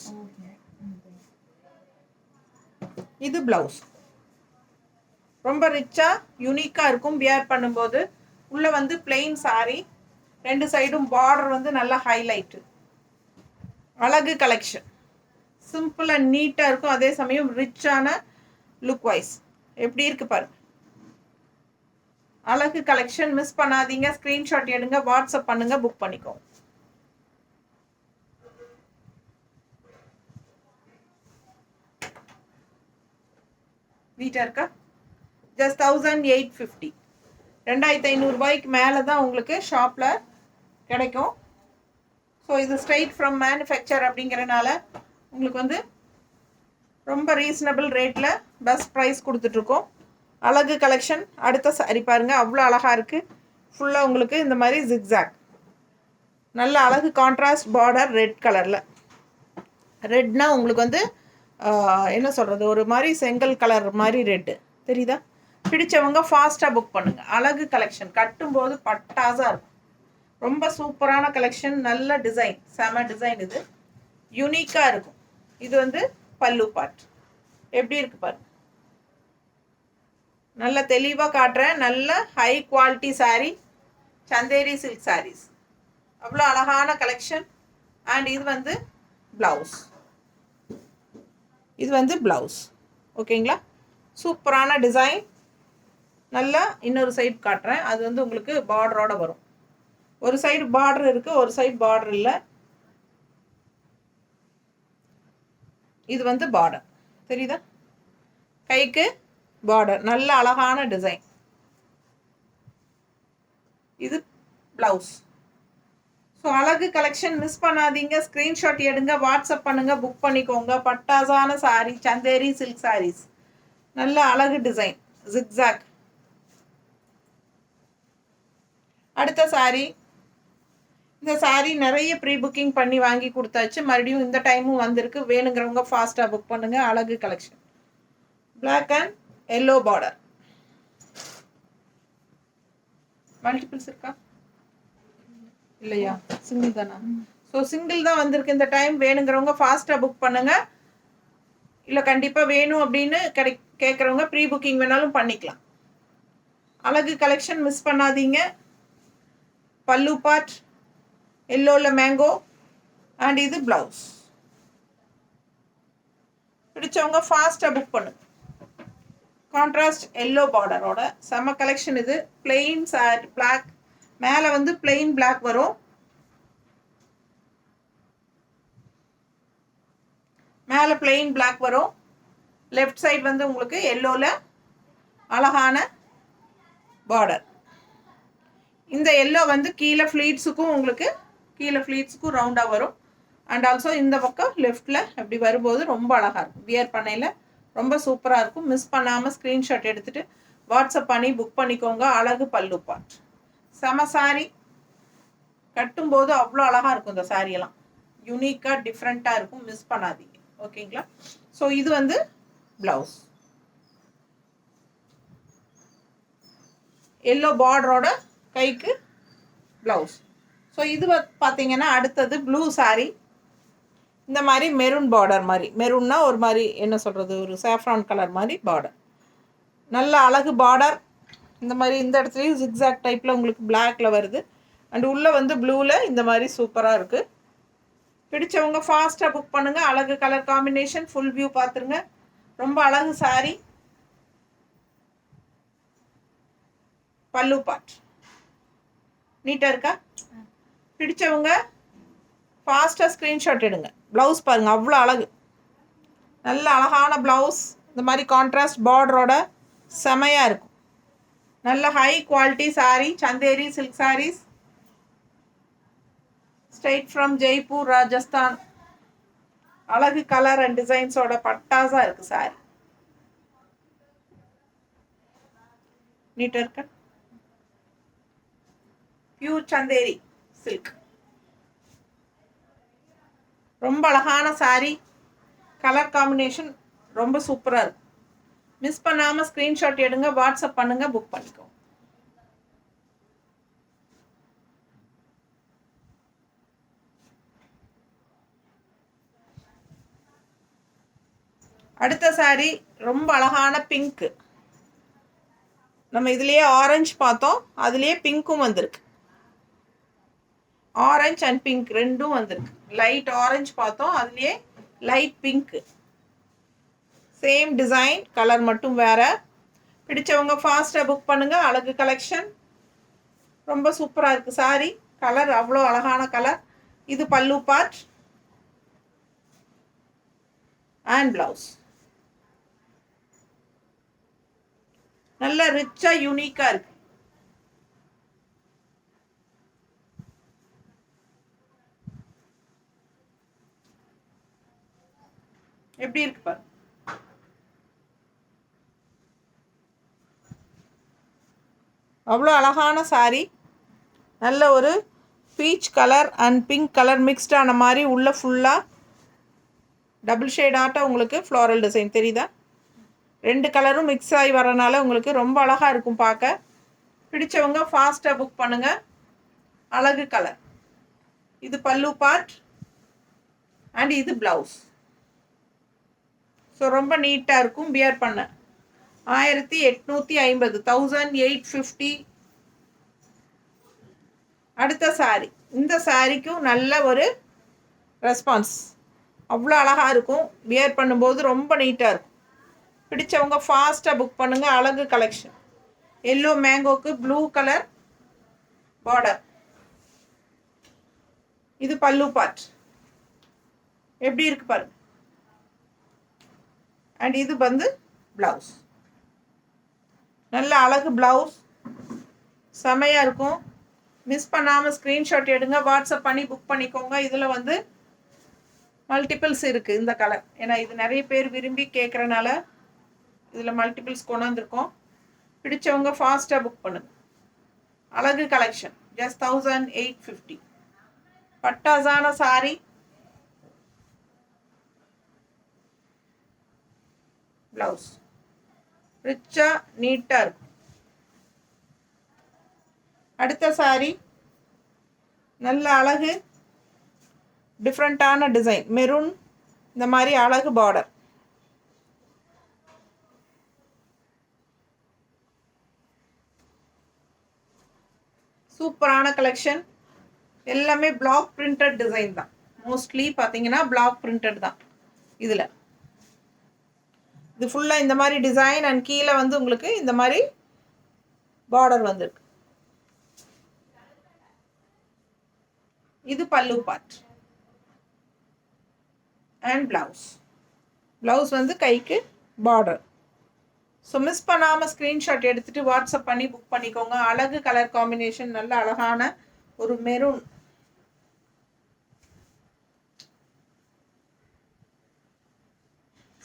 இது பிளவுஸ் ரொம்ப ரிச்சாக யூனிக்காக இருக்கும் வியர் பண்ணும்போது. உள்ளே வந்து பிளெயின் சாரி, 2 சைடும் பார்டர் வந்து நல்லா ஹைலைட்டு. அழகு கலெக்ஷன், சிம்பிள் அண்ட் நீட்டாக இருக்கும். அதே சமயம் ரிச்சான லுக் வைஸ் எப்படி இருக்கு பாருங்க. அழகு கலெக்ஷன். மிஸ் பண்ணாதீங்க, ஸ்க்ரீன்ஷாட் எடுங்க, வாட்ஸ்அப் பண்ணுங்க, புக் பண்ணிக்கோங்க. நீட்டாக இருக்கா? ஜஸ்ட் 1850. 2500 ரூபாய்க்கு மேலே தான் உங்களுக்கு ஷாப்பில் கிடைக்கும். ஸோ இது ஸ்ட்ரைட் ஃப்ரம் மேனுஃபேக்சர் அப்படிங்கிறனால உங்களுக்கு வந்து ரொம்ப ரீசனபிள் ரேட்டில் பெஸ்ட் ப்ரைஸ் கொடுத்துட்ருக்கோம். அழகு கலெக்ஷன். அடுத்த சாரி பாருங்கள், அவ்வளோ அழகாக இருக்குது. ஃபுல்லாக உங்களுக்கு இந்த மாதிரி ஜிக்ஸாக், நல்ல அழகு கான்ட்ராஸ்ட் பார்டர் ரெட் கலரில். ரெட்னா உங்களுக்கு வந்து என்ன சொல்கிறது, ஒரு மாதிரி செங்கல் கலர் மாதிரி ரெட்டு தெரியுதா? பிடிச்சவங்க ஃபாஸ்ட்டாக புக் பண்ணுங்கள். அழகு கலெக்ஷன், கட்டும்போது பட்டாசாக இருக்கும். ரொம்ப சூப்பரான கலெக்ஷன், நல்ல டிசைன், செம டிசைன். இது யூனிக்காக இருக்கும். இது வந்து பல்லு பார்ட் எப்படி இருக்கு பாருங்க. நல்ல தெளிவாக காட்டுறேன். நல்ல high quality sari, Chanderi silk saris. அவ்வளோ அழகான கலெக்ஷன். அண்ட் இது வந்து ப்ளவுஸ். இது வந்து ப்ளவுஸ். ஓகேங்களா? சூப்பரான டிசைன். நல்லா இன்னொரு சைடு காட்டுறேன். அது வந்து உங்களுக்கு பார்டரோட வரும். ஒரு சைடு பார்டர் இருக்குது, ஒரு சைடு பார்டர் இல்லை. இது வந்து பார்டர் தெரியுதா? கைக்கு பார்டர், நல்ல அழகான டிசைன். இது ப்ளவுஸ். ஸோ அழகு கலெக்ஷன். மிஸ் பண்ணாதீங்க, ஸ்க்ரீன்ஷாட் எடுங்க, வாட்ஸ்அப் பண்ணுங்கள், புக் பண்ணிக்கோங்க. பட்டாசான சாரீ, சந்தேரி சில்க் சாரீஸ். நல்ல அழகு டிசைன், ஜிக்ஸாக். அடுத்த சாரீ இந்த saree நிறைய ப்ரீ புக்கிங் பண்ணி வாங்கி கொடுத்தாச்சு. மறுபடியும் இந்த டைமும் வந்திருக்கு. வேணுங்கிறவங்க ஃபாஸ்ட்டாக புக் பண்ணுங்க. அழகு collection. Black and yellow border. Multiples இருக்கா இல்லையா? சிங்கிள் தானா? ஸோ சிங்கிள் தான் வந்திருக்கு இந்த டைம். வேணுங்கிறவங்க ஃபாஸ்ட்டாக புக் பண்ணுங்க. இல்லை கண்டிப்பாக வேணும் அப்படின்னு கேட்குறவங்க ப்ரீ புக்கிங் வேணாலும் பண்ணிக்கலாம். அழகு கலெக்ஷன் மிஸ் பண்ணாதீங்க. பல்லு பார்ட் எல்லோவில் மேங்கோ அண்ட் இது ப்ளவுஸ். பிடிச்சவங்க ஃபாஸ்ட்டாக புக் பண்ணுங்க. கான்ட்ராஸ்ட் எல்லோ பார்டரோட செம்ம கலெக்ஷன் இது. பிளெயின் சாரி பிளாக், மேலே வந்து பிளெயின் பிளாக் வரும். மேலே பிளெயின் பிளாக் வரும். லெஃப்ட் சைடு வந்து உங்களுக்கு எல்லோவில் அழகான பார்டர். இந்த எல்லோ வந்து கீழே ஃப்ளீட்ஸுக்கும் உங்களுக்கு ரவுண்டாக வரும். அண்ட் ஆல்சோ இந்த பக்கம் லெஃப்டில் அப்படி வரும்போது ரொம்ப அழகாக இருக்கும். வியர் பண்ணையில் ரொம்ப சூப்பராக இருக்கும். மிஸ் பண்ணாமல் ஸ்க்ரீன்ஷாட் எடுத்துகிட்டு வாட்ஸ்அப் பண்ணி புக் பண்ணிக்கோங்க. அழகு பல்லு பார்ட். செம சாரி. கட்டும்போது அவ்வளோ அழகாக இருக்கும். இந்த சாரியெல்லாம் யூனிக்காக டிஃப்ரெண்ட்டாக இருக்கும். மிஸ் பண்ணாதீங்க. ஓகேங்களா? ஸோ இது வந்து ப்ளவுஸ். எல்லோ பார்டரோட கைக்கு ப்ளவுஸ். ஸோ இது பார்த்தீங்கன்னா அடுத்தது ப்ளூ சாரி. இந்த மாதிரி மெரூன் பார்டர் மாதிரி, மெரூன்னா ஒரு மாதிரி என்ன சொல்கிறது, ஒரு சாஃப்ரான் கலர் மாதிரி பார்டர். நல்ல அழகு பார்டர். இந்த மாதிரி இந்த இடத்துலையும் ஜிக்ஸாக் டைப்பில் உங்களுக்கு பிளாக்ல வருது. அண்ட் உள்ளே வந்து ப்ளூவில் இந்த மாதிரி சூப்பராக இருக்குது. பிடிச்சவங்க ஃபாஸ்ட்டாக புக் பண்ணுங்கள். அழகு கலர் காம்பினேஷன். ஃபுல் வியூ பார்த்துருங்க. ரொம்ப அழகு சாரி. பல்லு பார்ட் நீட்டாக இருக்கா? பிடிச்சவங்க ஃபாஸ்ட்டாக ஸ்க்ரீன்ஷாட் எடுங்க. ப்ளவுஸ் பாருங்கள், அவ்வளோ அழகு. நல்ல அழகான ப்ளவுஸ். இந்த மாதிரி கான்ட்ராஸ்ட் பார்டரோட செமையாக இருக்கும். நல்ல high quality sari. Chanderi silk saris straight from Jaipur, Rajasthan. அழகு கலர் அண்ட் டிசைன்ஸோட பட்டாஸாக இருக்குது சாரி. நீட்டாக இருக்க பியூர் சந்தேரி சில்க். ரொம்ப அழகான சாரி. கலர் காம்பினேஷன் ரொம்ப சூப்பராக இருக்கும். மிஸ் பண்ணாமல் ஸ்க்ரீன்ஷாட் எடுங்க. வாட்ஸ்அப் பண்ணுங்க. புக் பண்ணிக்கோ. அடுத்த சாரி ரொம்ப அழகான பிங்க். நம்ம இதுலேயே ஆரஞ்சு பார்த்தோம், அதுலேயே பிங்க்கும் வந்திருக்கு. ஆரஞ்சு அண்ட் பிங்க் ரெண்டும் வந்திருக்கு. லைட் ஆரஞ்சு பார்த்தோம், அதுலேயே light pink. Same design, colour மட்டும் வேறு. பிடிச்சவங்க ஃபாஸ்ட்டாக புக் பண்ணுங்கள். அழகு கலெக்ஷன். ரொம்ப சூப்பராக இருக்குது சாரி. கலர் அவ்வளோ அழகான கலர். இது பல்லு பார்ட் அண்ட் ப்ளவுஸ். நல்ல ரிச்சாக யூனிக்காக இருக்கு. எப்படி இருக்கு பாரு. அவ்வளோ அழகான சாரி. நல்ல ஒரு peach colour and pink colour மிக்ஸ்டான மாதிரி உள்ள ஃபுல்லாக டபுள் ஷேட் ஆட்டம் உங்களுக்கு ஃப்ளாரல் டிசைன் தெரியுதா? ரெண்டு கலரும் மிக்ஸ் ஆகி வரனால உங்களுக்கு ரொம்ப அழகாக இருக்கும் பார்க்க. பிடிச்சவங்க ஃபாஸ்ட்டாக புக் பண்ணுங்கள். அழகு கலர். இது பல்லு பார்ட் அண்ட் இது ப்ளவுஸ். ஸோ ரொம்ப நீட்டாக இருக்கும். வியர் பண்ண 1850, 1850. அடுத்த சாரி. இந்த சாரிக்கும் நல்ல ஒரு ரெஸ்பான்ஸ். அவ்வளோ அழகாக இருக்கும். வியர் பண்ணும்போது ரொம்ப நீட்டாக இருக்கும். பிடிச்சவங்க ஃபாஸ்ட்டாக புக் பண்ணுங்கள். அழகு கலெக்ஷன். எல்லோ மேங்கோக்கு ப்ளூ கலர் பார்டர். இது பல்லு பார்ட். எப்படி இருக்கு பாருங்க. அண்ட் இது வந்து ப்ளவுஸ். நல்ல அழகு ப்ளவுஸ். செமையாக இருக்கும். மிஸ் பண்ணாமல் ஸ்க்ரீன்ஷாட் எடுங்க. வாட்ஸ்அப் பண்ணி புக் பண்ணிக்கோங்க. இதில் வந்து மல்டிபிள்ஸ் இருக்குது இந்த கலர். ஏன்னா இது நிறைய பேர் விரும்பி கேட்குறனால இதில் மல்டிபிள்ஸ் கொண்டு வந்திருக்கோம். பிடிச்சவங்க ஃபாஸ்ட்டாக புக் பண்ணுங்க. அழகு கலெக்ஷன். ஜஸ்ட் 1850. பட்டாசான சாரி, பிளவுஸ் ரிச்சா நீட்டா இருக்கும். அடுத்த சாரி நல்ல அழகு டிஃப்ரெண்ட்டான டிசைன், மெரூன் இந்த மாதிரி அழகு பார்டர். சூப்பரான கலெக்ஷன். எல்லாமே பிளாக் பிரிண்டட் டிசைன் தான். மோஸ்ட்லி பார்த்தீங்கன்னா பிளாக் பிரிண்டட் தான். இதில் இது ஃபுல்லாக இந்த மாதிரி டிசைன் அண்ட் கீழே வந்து உங்களுக்கு இந்த மாதிரி பார்டர் வந்துருக்கு. இது pallu part and blouse. Blouse வந்து கைக்கு பார்டர். ஸோ மிஸ் பண்ணாமல் ஸ்க்ரீன்ஷாட் எடுத்துகிட்டு வாட்ஸ்அப் பண்ணி புக் பண்ணிக்கோங்க. அழகு கலர் காம்பினேஷன், நல்ல அழகான ஒரு மெரூன்.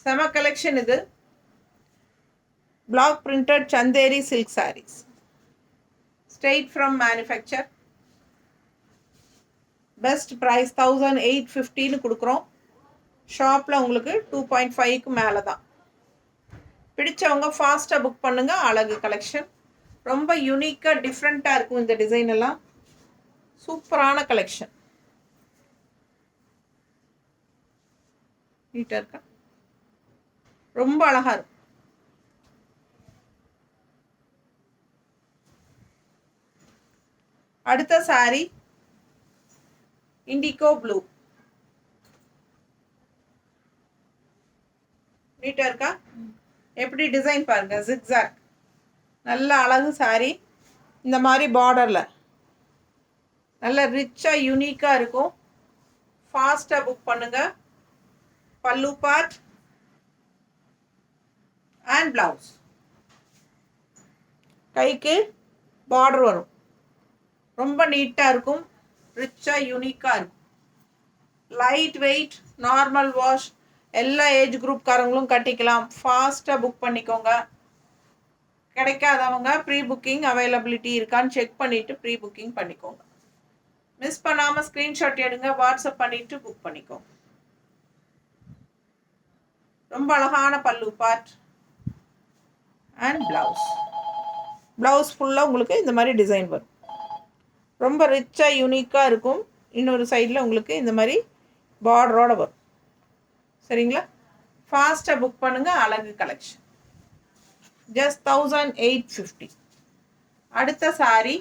செம கலெக்ஷன் இது. Black printed Chanderi silk saris, straight from manufacture. Best price 1850 கொடுக்குறோம். ஷாப்பில் உங்களுக்கு 2.5க்கு மேலே தான். பிடிச்சவங்க ஃபாஸ்ட்டாக புக் பண்ணுங்கள். அழகு கலெக்ஷன் ரொம்ப யூனிக்காக டிஃப்ரெண்ட்டாக இருக்கும். இந்த டிசைன் எல்லாம் சூப்பரான கலெக்ஷன். நீட்டாக இருக்கா, ரொம்ப அழகாக இருக்கும். அடுத்த சாரி இண்டிகோ ப்ளூ. நீட்டா இருக்கா, எப்படி டிசைன் பாருங்க, ஜிக்ஸாக். நல்ல அழகு சாரி. இந்த மாதிரி பார்டரில் நல்ல ரிச்சாக யூனிக்காக இருக்கும். ஃபாஸ்ட்டாக புக் பண்ணுங்க. பல்லு பார்ட் அண்ட் பிளவுஸ். கைக்கு பார்டர் வரும். ரொம்ப நீட்டாக இருக்கும், ரிச்சாக யூனிக்காக இருக்கும். லைட் வெயிட், நார்மல் வாஷ், எல்லா ஏஜ் குரூப்காரங்களும் கட்டிக்கலாம். ஃபாஸ்ட்டாக புக் பண்ணிக்கோங்க. கிடைக்காதவங்க ப்ரீ புக்கிங் அவைலபிலிட்டி இருக்கான்னு செக் பண்ணிவிட்டு ப்ரீ புக்கிங் பண்ணிக்கோங்க. மிஸ் பண்ணாமல் ஸ்க்ரீன்ஷாட் எடுங்க, வாட்ஸ்அப் பண்ணிவிட்டு புக் பண்ணிக்கோங்க. ரொம்ப அழகான பல்லு பார்ட் அண்ட் பிளவுஸ். பிளவுஸ் ஃபுல்லாக உங்களுக்கு இந்த மாதிரி டிசைன் வரும். ரொம்ப ரிச்சாக யூனிக்காக இருக்கும். இன்னொரு சைடில் உங்களுக்கு இந்த மாதிரி பார்டரோட வரும். சரிங்களா, ஃபாஸ்ட்டாக புக் பண்ணுங்கள். அழகு கலெக்ஷன் ஜஸ்ட் 1850. அடுத்த சாரி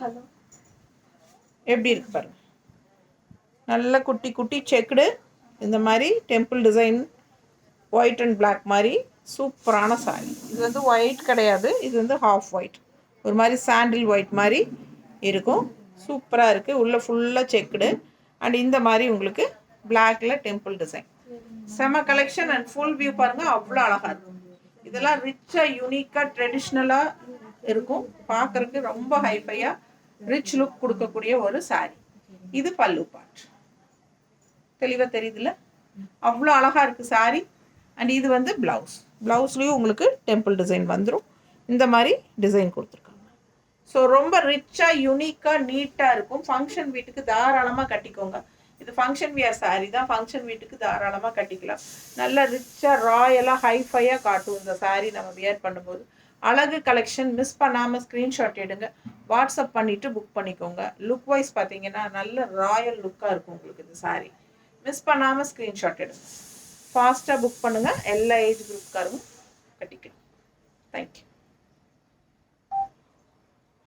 எப்படி இருக்கு பாருங்க. நல்ல குட்டி குட்டி செக்குடு இந்த மாதிரி temple design, white and black மாதிரி சூப்பரான சாரி. இது வந்து ஒயிட் கிடையாது, இது வந்து ஹாஃப் ஒயிட், ஒரு மாதிரி சாண்டில் ஒயிட் மாதிரி இருக்கும். சூப்பராக இருக்குது. உள்ளே ஃபுல்லாக செக்குடு அண்ட் இந்த மாதிரி உங்களுக்கு பிளாக்ல டெம்பிள் டிசைன். செம கலெக்ஷன் அண்ட் ஃபுல் வியூ பாருங்கள், அவ்வளோ அழகாக இருக்கும். இதெல்லாம் ரிச்சாக யூனிக்காக ட்ரெடிஷ்னலாக இருக்கும். பார்க்குறதுக்கு ரொம்ப ஹைஃபையாக ரிச் லுக் கொடுக்கக்கூடிய ஒரு சாரி. இது பல்லு பார்ட். தெளிவாக தெரியுதுல்ல, அவ்வளோ அழகாக இருக்குது சாரி. அண்ட் இது வந்து பிளவுஸ். பிளவுஸ்லேயும் உங்களுக்கு டெம்பிள் டிசைன் வந்துடும். இந்த மாதிரி டிசைன் கொடுத்துருக்காங்க. ஸோ ரொம்ப ரிச்சாக யூனிக்காக நீட்டாக இருக்கும். ஃபங்க்ஷன் வீட்டுக்கு தாராளமாக கட்டிக்கோங்க. இது ஃபங்க்ஷன் வியர் சாரி தான். ஃபங்க்ஷன் வீட்டுக்கு தாராளமாக கட்டிக்கலாம். நல்ல ரிச்சாக ராயலாக ஹைஃபையாக காட்டும் இந்த சாரி நம்ம வியர் பண்ணும்போது. அழகு கலெக்ஷன். மிஸ் பண்ணாமல் ஸ்க்ரீன்ஷாட் எடுங்க, வாட்ஸ்அப் பண்ணிவிட்டு புக் பண்ணிக்கோங்க. லுக் வைஸ் பார்த்தீங்கன்னா நல்ல ராயல் லுக்காக இருக்கும் உங்களுக்கு இந்த சாரி. மிஸ் பண்ணாமல் ஸ்க்ரீன்ஷாட் எடுங்க, ஃபாஸ்ட்டாக புக் பண்ணுங்கள். எல்லா ஏஜ் குரூப்காரங்களும் கட்டிக்கலாம். தேங்க்யூ.